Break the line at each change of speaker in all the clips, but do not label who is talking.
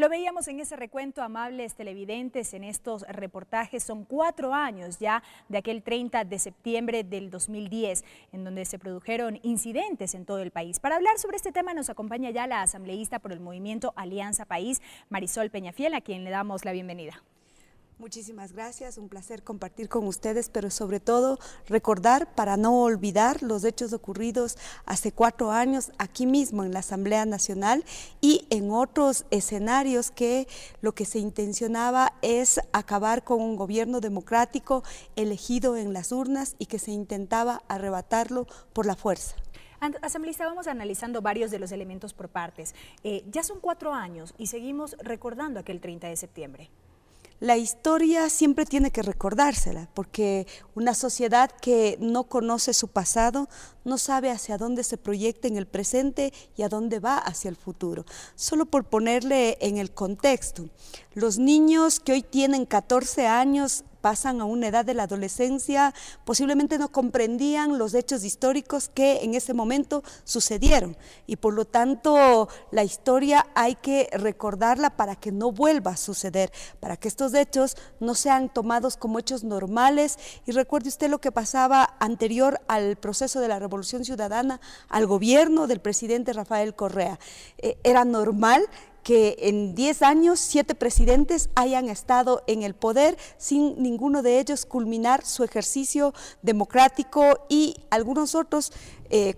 Lo veíamos en ese recuento, amables televidentes, en estos reportajes. Son 4 años ya de aquel 30 de septiembre del 2010, en donde se produjeron incidentes en todo el país. Para hablar sobre este tema nos acompaña ya la asambleísta por el movimiento Alianza País, Marisol Peñafiel, a quien le damos la bienvenida.
Muchísimas gracias, un placer compartir con ustedes, pero sobre todo recordar para no olvidar los hechos ocurridos hace 4 años aquí mismo en la Asamblea Nacional y en otros escenarios que lo que se intencionaba es acabar con un gobierno democrático elegido en las urnas y que se intentaba arrebatarlo por la fuerza.
Asambleísta, vamos analizando varios de los elementos por partes. Ya son 4 años y seguimos recordando aquel 30 de septiembre.
La historia siempre tiene que recordársela, porque una sociedad que no conoce su pasado no sabe hacia dónde se proyecta en el presente y a dónde va hacia el futuro. Solo por ponerle en el contexto, los niños que hoy tienen 14 años pasan a una edad de la adolescencia, posiblemente no comprendían los hechos históricos que en ese momento sucedieron y por lo tanto la historia hay que recordarla para que no vuelva a suceder, para que estos hechos no sean tomados como hechos normales. Y recuerde usted lo que pasaba anterior al proceso de la Revolución Ciudadana, al gobierno del presidente Rafael Correa. Era normal que en 10 años 7 presidentes hayan estado en el poder sin ninguno de ellos culminar su ejercicio democrático y algunos otros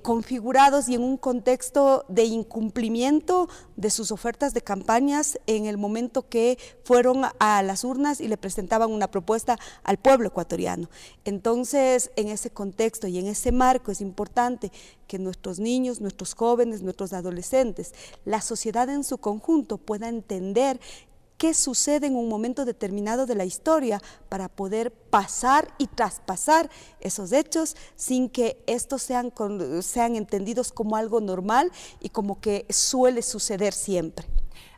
configurados y en un contexto de incumplimiento de sus ofertas de campañas en el momento que fueron a las urnas y le presentaban una propuesta al pueblo ecuatoriano. Entonces, en ese contexto y en ese marco es importante que nuestros niños, nuestros jóvenes, nuestros adolescentes, la sociedad en su conjunto pueda entender qué sucede en un momento determinado de la historia para poder pasar y traspasar esos hechos sin que estos sean entendidos como algo normal y como que suele suceder siempre.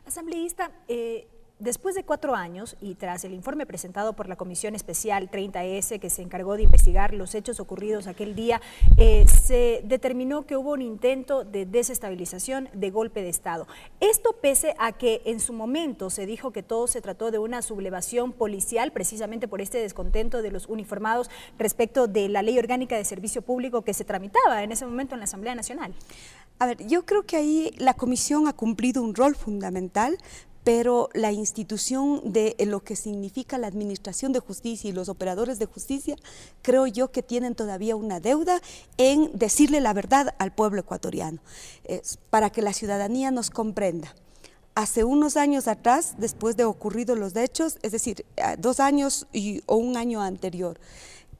Asambleísta, después de 4 años y tras el informe presentado por la Comisión Especial 30S que se encargó de investigar los hechos ocurridos aquel día, se determinó que hubo un intento de desestabilización, de golpe de Estado. Esto pese a que en su momento se dijo que todo se trató de una sublevación policial, precisamente por este descontento de los uniformados respecto de la Ley Orgánica de Servicio Público que se tramitaba en ese momento en la Asamblea Nacional.
A ver, yo creo que ahí la Comisión ha cumplido un rol fundamental, pero la institución de lo que significa la administración de justicia y los operadores de justicia, creo yo que tienen todavía una deuda en decirle la verdad al pueblo ecuatoriano, para que la ciudadanía nos comprenda. Hace unos años atrás, después de ocurridos los hechos, es decir, 2 años o un año anterior,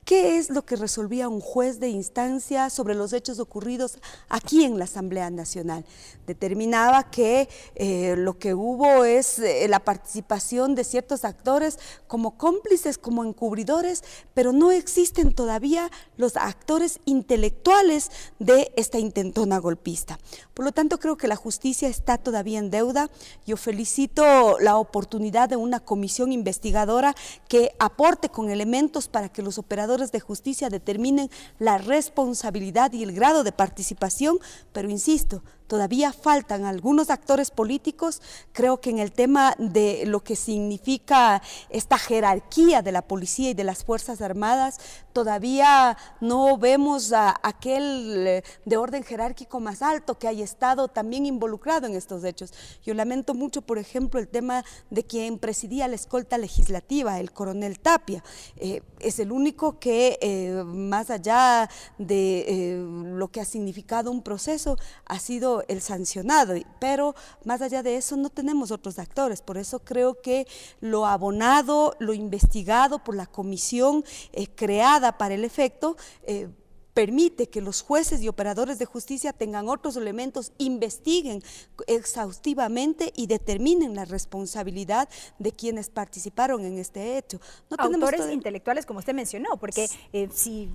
¿qué es lo que resolvía un juez de instancia sobre los hechos ocurridos aquí en la Asamblea Nacional? Determinaba que lo que hubo es la participación de ciertos actores como cómplices, como encubridores, pero no existen todavía los actores intelectuales de esta intentona golpista. Por lo tanto, creo que la justicia está todavía en deuda. Yo felicito la oportunidad de una comisión investigadora que aporte con elementos para que los operadores de justicia determinen la responsabilidad y el grado de participación, pero insisto, todavía faltan algunos actores políticos. Creo que en el tema de lo que significa esta jerarquía de la policía y de las Fuerzas Armadas, todavía no vemos a aquel de orden jerárquico más alto que haya estado también involucrado en estos hechos. Yo lamento mucho, por ejemplo, el tema de quien presidía la escolta legislativa, el coronel Tapia. Es el único que, más allá de lo que ha significado un proceso, ha sido el sancionado, pero más allá de eso no tenemos otros actores. Por eso creo que lo abonado, lo investigado por la comisión creada para el efecto, permite que los jueces y operadores de justicia tengan otros elementos, investiguen exhaustivamente y determinen la responsabilidad de quienes participaron en este hecho.
No autores intelectuales, como usted mencionó, porque si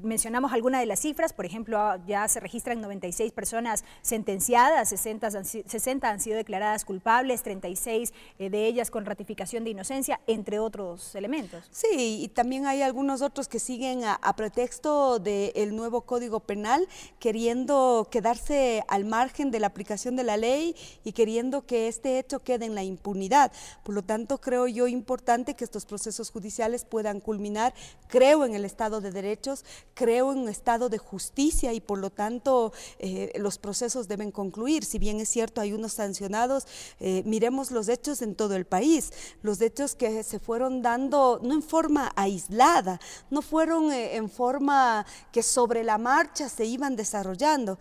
mencionamos alguna de las cifras, por ejemplo, ya se registran 96 personas sentenciadas, 60 han sido declaradas culpables, 36 de ellas con ratificación de inocencia, entre otros elementos.
Sí, y también hay algunos otros que siguen a pretexto de el nuevo Código Penal, queriendo quedarse al margen de la aplicación de la ley y queriendo que este hecho quede en la impunidad. Por lo tanto, creo yo importante que estos procesos judiciales puedan culminar. Creo en el Estado de Derechos, creo en un Estado de justicia y por lo tanto los procesos deben concluir. Si bien es cierto, hay unos sancionados, miremos los hechos en todo el país, los hechos que se fueron dando no en forma aislada, no fueron en forma que sobre la marcha se iban desarrollando,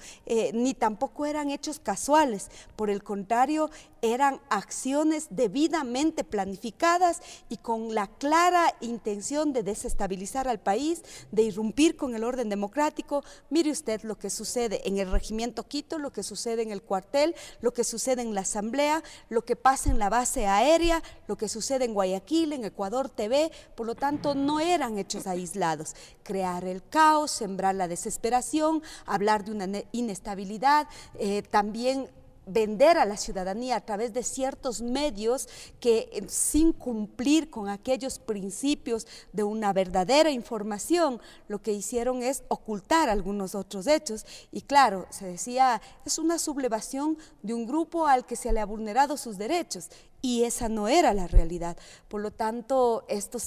ni tampoco eran hechos casuales, por el contrario, eran acciones debidamente planificadas y con la clara intención de desestabilizar al país, de irrumpir con el orden democrático. Mire usted lo que sucede en el Regimiento Quito, lo que sucede en el cuartel, lo que sucede en la Asamblea, lo que pasa en la base aérea, lo que sucede en Guayaquil, en Ecuador TV. Por lo tanto, no eran hechos aislados. Crear el caos, sembrar la desesperación, hablar de una inestabilidad, también vender a la ciudadanía a través de ciertos medios que sin cumplir con aquellos principios de una verdadera información, lo que hicieron es ocultar algunos otros hechos y claro, se decía, es una sublevación de un grupo al que se le ha vulnerado sus derechos. Y esa no era la realidad. Por lo tanto, esto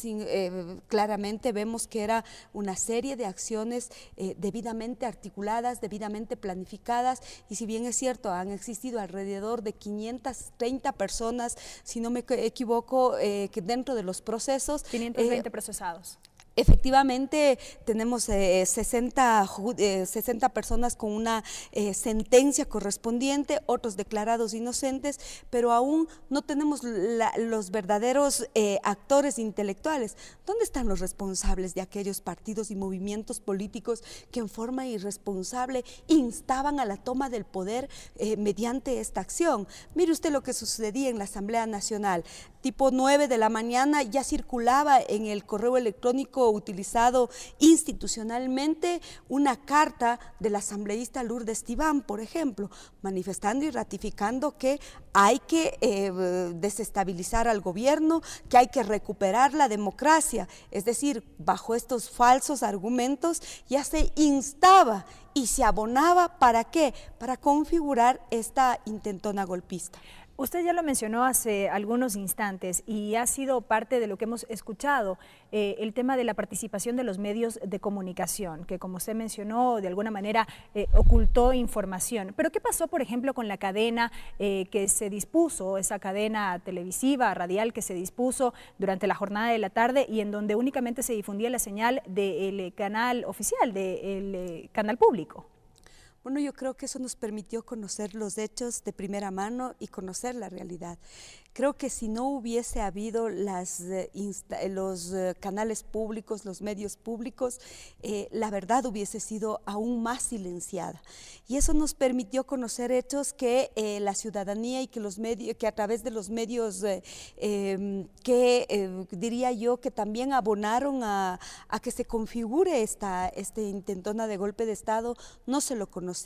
claramente vemos que era una serie de acciones debidamente articuladas, debidamente planificadas, y si bien es cierto, han existido alrededor de 530 personas, si no me equivoco, que dentro de los procesos…
520 procesados.
Efectivamente, tenemos 60 personas con una sentencia correspondiente, otros declarados inocentes, pero aún no tenemos los verdaderos actores intelectuales. ¿Dónde están los responsables de aquellos partidos y movimientos políticos que en forma irresponsable instaban a la toma del poder mediante esta acción? Mire usted lo que sucedía en la Asamblea Nacional. Tipo 9 de la mañana ya circulaba en el correo electrónico utilizado institucionalmente una carta del asambleísta Lourdes Tibán, por ejemplo, manifestando y ratificando que hay que desestabilizar al gobierno, que hay que recuperar la democracia. Es decir, bajo estos falsos argumentos ya se instaba y se abonaba, ¿para qué? Para configurar esta intentona golpista.
Usted ya lo mencionó hace algunos instantes y ha sido parte de lo que hemos escuchado, el tema de la participación de los medios de comunicación, que como usted mencionó, de alguna manera ocultó información. Pero ¿qué pasó, por ejemplo, con la cadena que se dispuso, esa cadena televisiva, radial que se dispuso durante la jornada de la tarde y en donde únicamente se difundía la señal del canal oficial, del canal público?
Bueno, yo creo que eso nos permitió conocer los hechos de primera mano y conocer la realidad. Creo que si no hubiese habido los canales públicos, los medios públicos, la verdad hubiese sido aún más silenciada. Y eso nos permitió conocer hechos que la ciudadanía y que los medios, que a través de los medios diría yo que también abonaron a que se configure este intentona de golpe de Estado, no se lo conocía.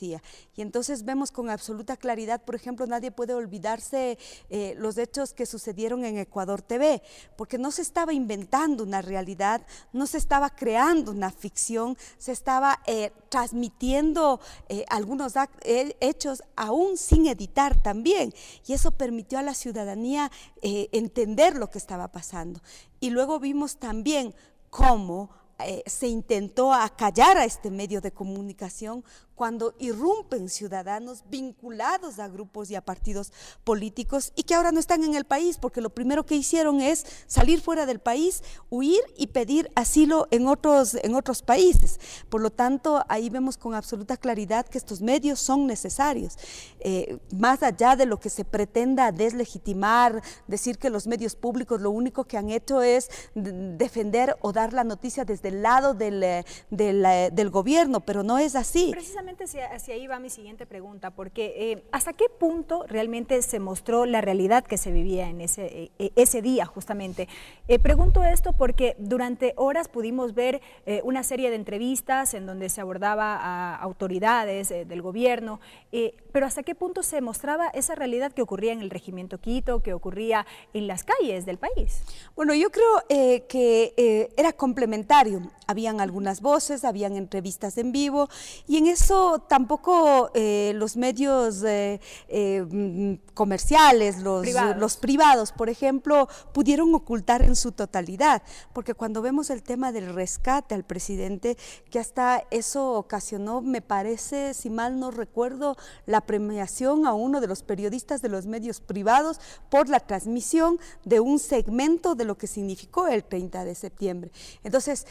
Y entonces vemos con absoluta claridad, por ejemplo, nadie puede olvidarse los hechos que sucedieron en Ecuador TV, porque no se estaba inventando una realidad, no se estaba creando una ficción, se estaba transmitiendo algunos hechos aún sin editar también, y eso permitió a la ciudadanía entender lo que estaba pasando. Y luego vimos también cómo se intentó acallar a este medio de comunicación cuando irrumpen ciudadanos vinculados a grupos y a partidos políticos y que ahora no están en el país porque lo primero que hicieron es salir fuera del país, huir y pedir asilo en otros países. Por lo tanto, ahí vemos con absoluta claridad que estos medios son necesarios. Más allá de lo que se pretenda deslegitimar, decir que los medios públicos lo único que han hecho es defender o dar la noticia desde el lado del gobierno, pero no es así.
Precisamente hacia ahí va mi siguiente pregunta, porque ¿hasta qué punto realmente se mostró la realidad que se vivía en ese día justamente? Pregunto esto porque durante horas pudimos ver una serie de entrevistas en donde se abordaba a autoridades del gobierno. pero ¿hasta qué punto se mostraba esa realidad que ocurría en el Regimiento Quito, que ocurría en las calles del país?
Bueno, yo creo que era complementario. Habían algunas voces, habían entrevistas en vivo y en eso tampoco los medios comerciales, los privados, por ejemplo, pudieron ocultar en su totalidad, porque cuando vemos el tema del rescate al presidente, que hasta eso ocasionó, me parece, si mal no recuerdo, la premiación a uno de los periodistas de los medios privados por la transmisión de un segmento de lo que significó el 30 de septiembre. Entonces,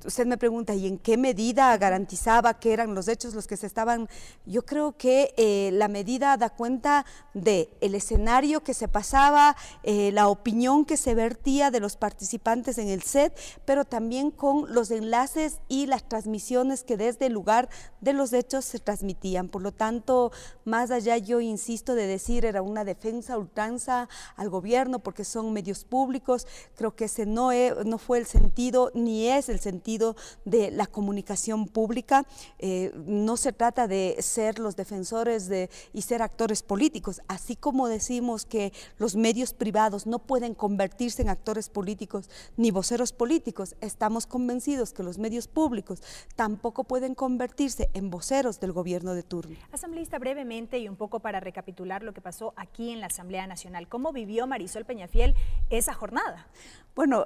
usted me pregunta, ¿y en qué medida garantizaba que eran los hechos los que se estaban? Yo creo que la medida da cuenta del escenario que se pasaba, la opinión que se vertía de los participantes en el set, pero también con los enlaces y las transmisiones que desde el lugar de los hechos se transmitían. Por lo tanto, más allá, yo insisto, de decir era una defensa a ultranza al gobierno porque son medios públicos, creo que ese no fue el sentido, ni es el sentido de la comunicación pública. No se trata de ser los defensores y ser actores políticos, así como decimos que los medios privados no pueden convertirse en actores políticos ni voceros políticos, estamos convencidos que los medios públicos tampoco pueden convertirse en voceros del gobierno de turno.
Asambleísta, brevemente y un poco para recapitular lo que pasó aquí en la Asamblea Nacional, ¿cómo vivió Marisol Peñafiel esa jornada?
Bueno,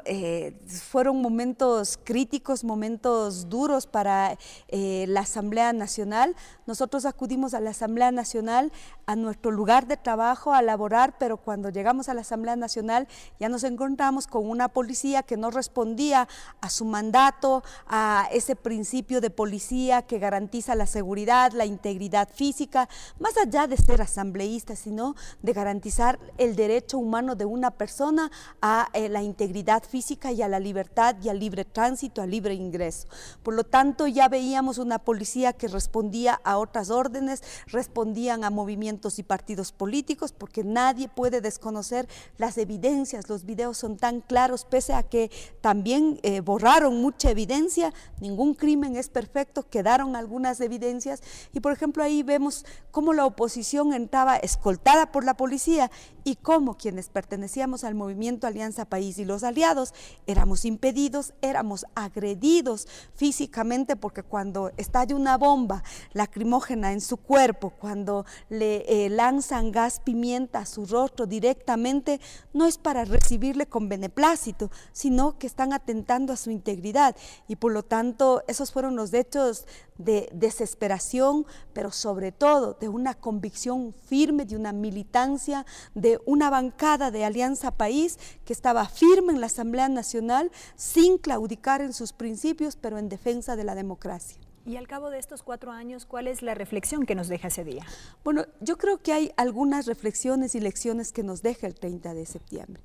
fueron momentos críticos, momentos duros para la Asamblea Nacional. Nosotros acudimos a la Asamblea Nacional, a nuestro lugar de trabajo, a laborar, pero cuando llegamos a la Asamblea Nacional ya nos encontramos con una policía que no respondía a su mandato, a ese principio de policía que garantiza la seguridad, la integridad física, más allá de ser asambleísta, sino de garantizar el derecho humano de una persona a la integridad física y a la libertad y al libre tránsito, al libre ingreso. Por lo tanto, ya veíamos una policía que respondía a otras órdenes, respondían a movimientos y partidos políticos, porque nadie puede desconocer las evidencias. Los videos son tan claros, pese a que también borraron mucha evidencia, ningún crimen es perfecto, quedaron algunas evidencias y, por ejemplo, ahí vemos cómo la oposición entraba escoltada por la policía y cómo quienes pertenecíamos al movimiento Alianza País y los aliados éramos impedidos, éramos agredidos físicamente, porque cuando estalla una bomba lacrimógena en su cuerpo, cuando le lanzan gas pimienta a su rostro directamente, no es para recibirle con beneplácito, sino que están atentando a su integridad y por lo tanto esos fueron los hechos de desesperación, pero sobre todo de una convicción firme, de una militancia, de una bancada de Alianza País que estaba firme en la Asamblea Nacional sin claudicar en sus principios, pero en defensa de la democracia.
Y al cabo de estos 4 años, ¿cuál es la reflexión que nos deja ese día?
Bueno, yo creo que hay algunas reflexiones y lecciones que nos deja el 30 de septiembre.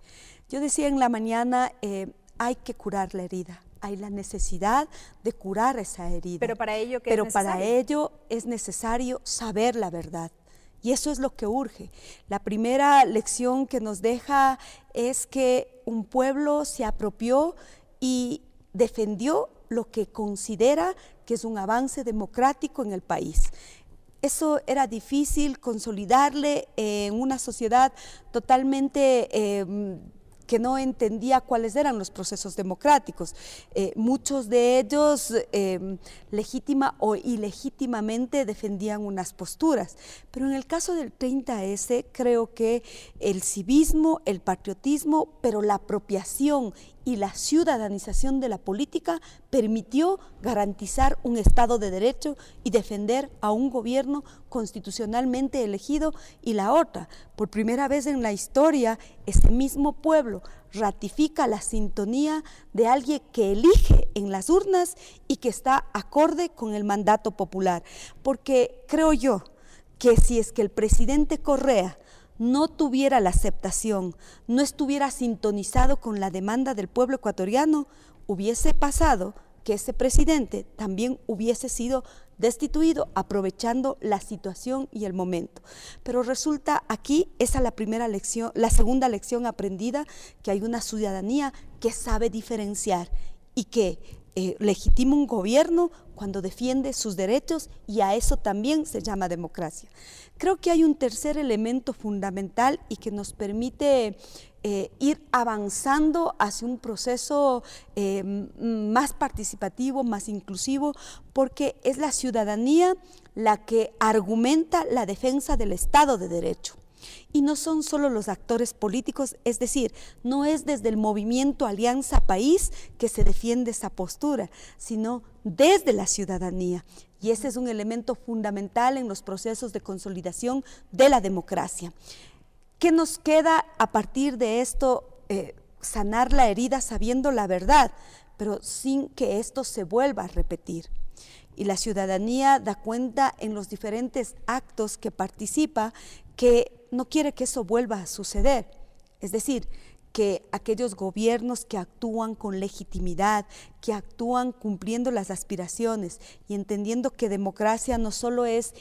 Yo decía en la mañana, hay que curar la herida. Hay la necesidad de curar esa herida.
Pero para ello, ¿qué
Pero
es necesario?
para ello es necesario saber la verdad. Y eso es lo que urge. La primera lección que nos deja es que un pueblo se apropió y defendió lo que considera que es un avance democrático en el país. Eso era difícil consolidarle en una sociedad totalmente que no entendía cuáles eran los procesos democráticos. Muchos de ellos legítima o ilegítimamente defendían unas posturas, pero en el caso del 30S creo que el civismo, el patriotismo, pero la apropiación y la ciudadanización de la política permitió garantizar un Estado de Derecho y defender a un gobierno constitucionalmente elegido. Y la otra, por primera vez en la historia, ese mismo pueblo ratifica la sintonía de alguien que elige en las urnas y que está acorde con el mandato popular. Porque creo yo que si es que el presidente Correa no tuviera la aceptación, no estuviera sintonizado con la demanda del pueblo ecuatoriano, hubiese pasado que ese presidente también hubiese sido destituido aprovechando la situación y el momento. Pero resulta aquí, esa es la primera lección, la segunda lección aprendida, que hay una ciudadanía que sabe diferenciar y que legitima un gobierno cuando defiende sus derechos, y a eso también se llama democracia. Creo que hay un tercer elemento fundamental y que nos permite ir avanzando hacia un proceso más participativo, más inclusivo, porque es la ciudadanía la que argumenta la defensa del Estado de Derecho. Y no son solo los actores políticos, es decir, no es desde el movimiento Alianza País que se defiende esa postura, sino desde la ciudadanía. Y ese es un elemento fundamental en los procesos de consolidación de la democracia. ¿Qué nos queda a partir de esto? Sanar la herida sabiendo la verdad, pero sin que esto se vuelva a repetir. Y la ciudadanía da cuenta en los diferentes actos que participa que no quiere que eso vuelva a suceder. Es decir, que aquellos gobiernos que actúan con legitimidad, que actúan cumpliendo las aspiraciones y entendiendo que democracia no solo es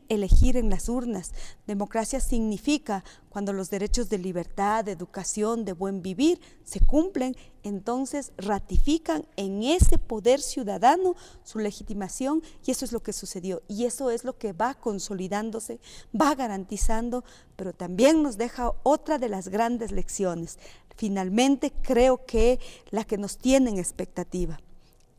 elegir en las urnas. Democracia significa cuando los derechos de libertad, de educación, de buen vivir se cumplen, entonces ratifican en ese poder ciudadano su legitimación, y eso es lo que sucedió y eso es lo que va consolidándose, va garantizando, pero también nos deja otra de las grandes lecciones. Finalmente creo que la que nos tiene en expectativa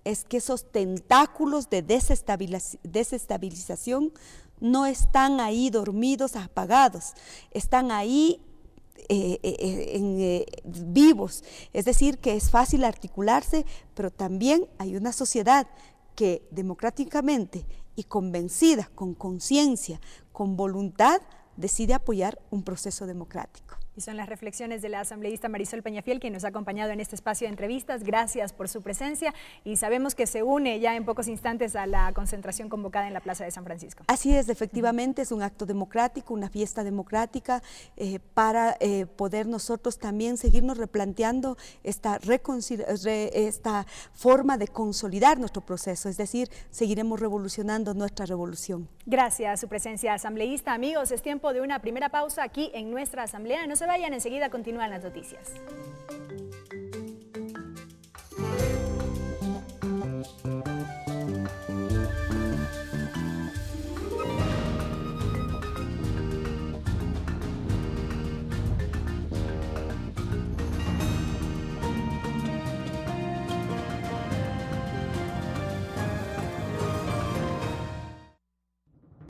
es que esos tentáculos de desestabilización no están ahí dormidos, apagados, están ahí vivos. Es decir, que es fácil articularse, pero también hay una sociedad que democráticamente y convencida, con conciencia, con voluntad, decide apoyar un proceso democrático.
Y son las reflexiones de la asambleísta Marisol Peñafiel, quien nos ha acompañado en este espacio de entrevistas. Gracias por su presencia y sabemos que se une ya en pocos instantes a la concentración convocada en la Plaza de San Francisco.
Así es, efectivamente, es un acto democrático, una fiesta democrática para poder nosotros también seguirnos replanteando esta forma de consolidar nuestro proceso, es decir, seguiremos revolucionando nuestra revolución.
Gracias a su presencia, asambleísta. Amigos, es tiempo de una primera pausa aquí en nuestra asamblea. No se vayan, enseguida continúan las noticias.